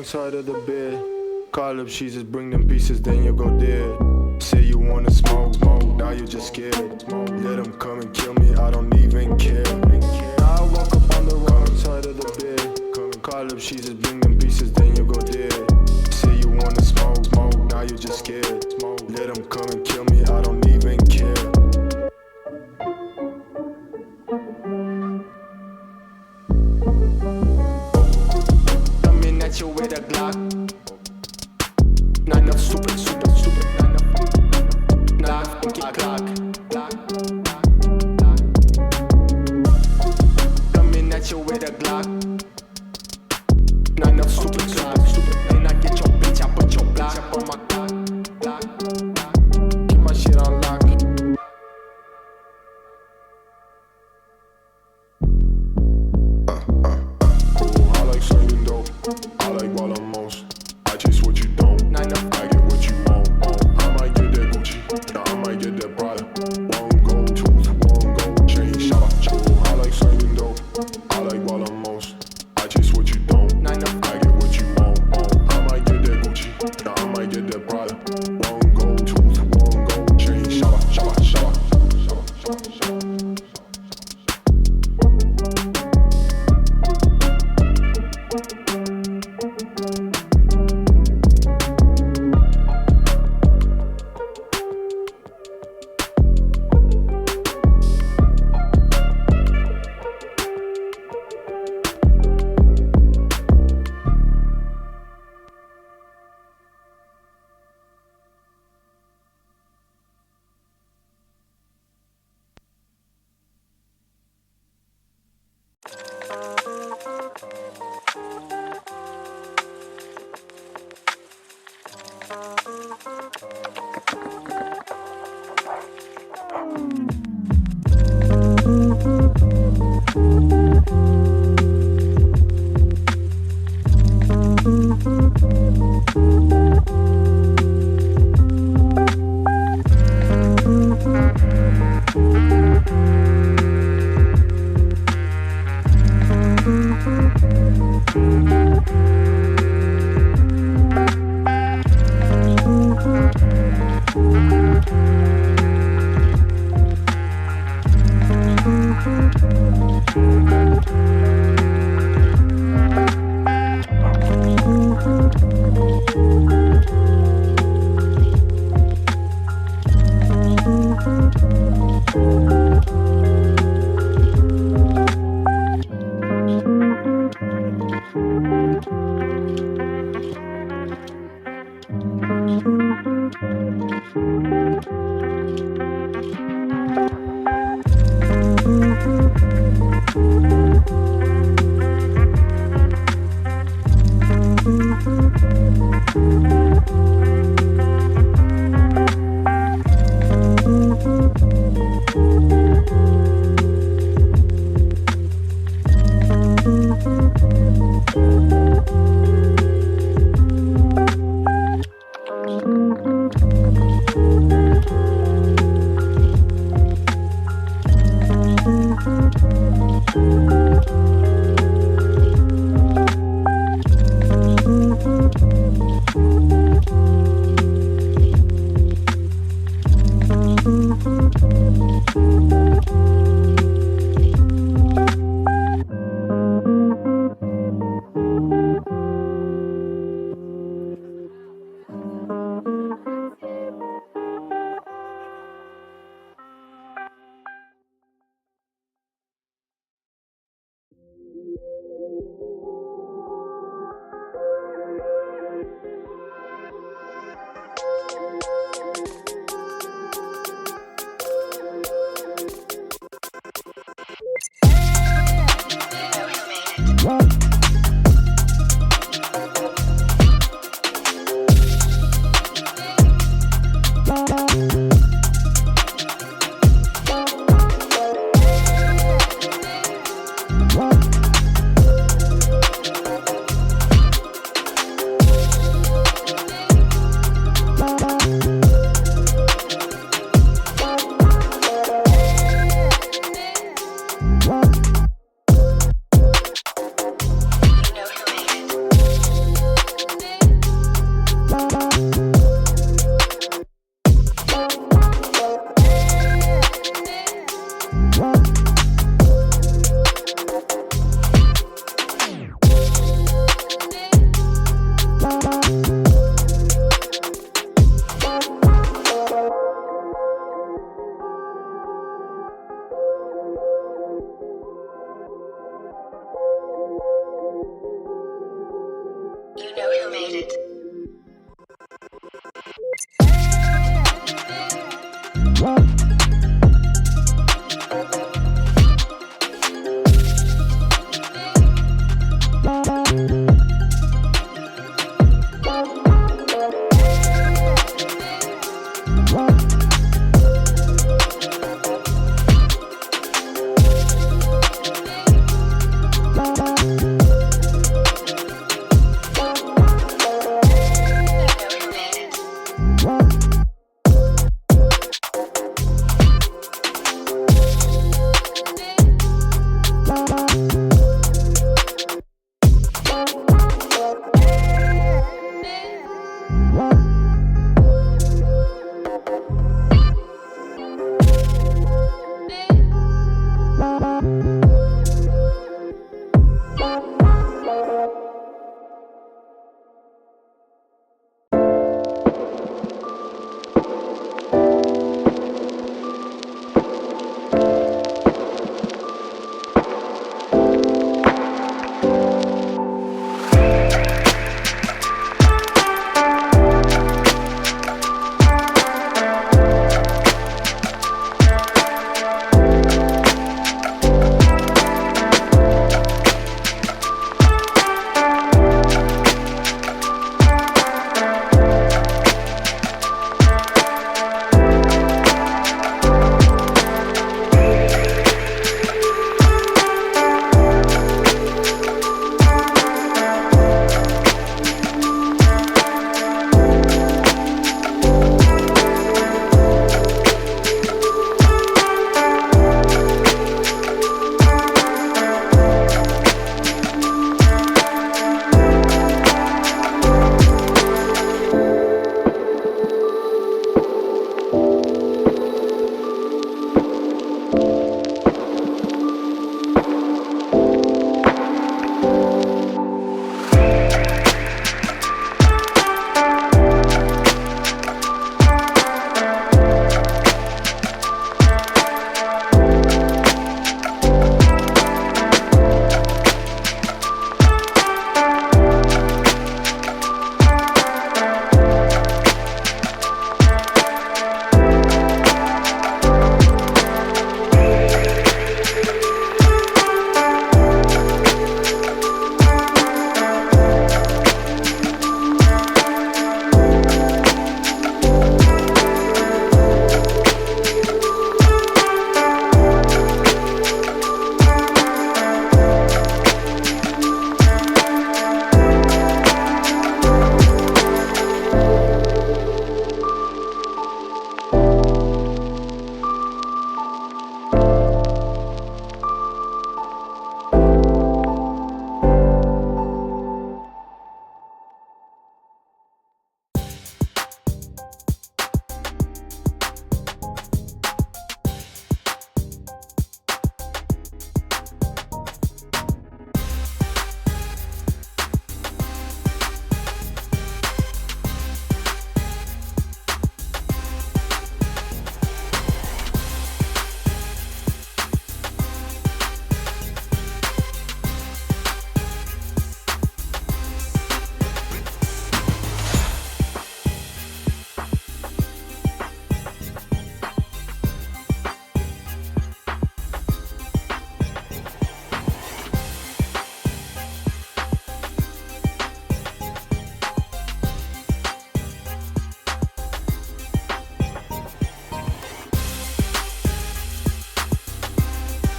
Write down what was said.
Side of the bed. Call up, she just bring them pieces, then you go dead. Say you wanna smoke, now you just scared. Let them come and kill me, I don't even care. Now I woke up on the wrong side of the bed. Call up, she just bring them pieces, then you go dead. Say you wanna smoke, now you just scared. Let them come and kill me, I don't even care. At you with a Glock. Nah, not stupid. Nah, fucking clock. Coming at you with a Glock. Nah, not stupid. Then I get your bitch, I put your block up on my clock. Keep my shit on lock. I like slinging dope. I like while I'm most. I chase what you don't. I get what you want. I might get that Gucci. I might get that Prada. One gold tooth, one gold chain. Shout out. I like slinging dope. I like while I'm most. You know who made it.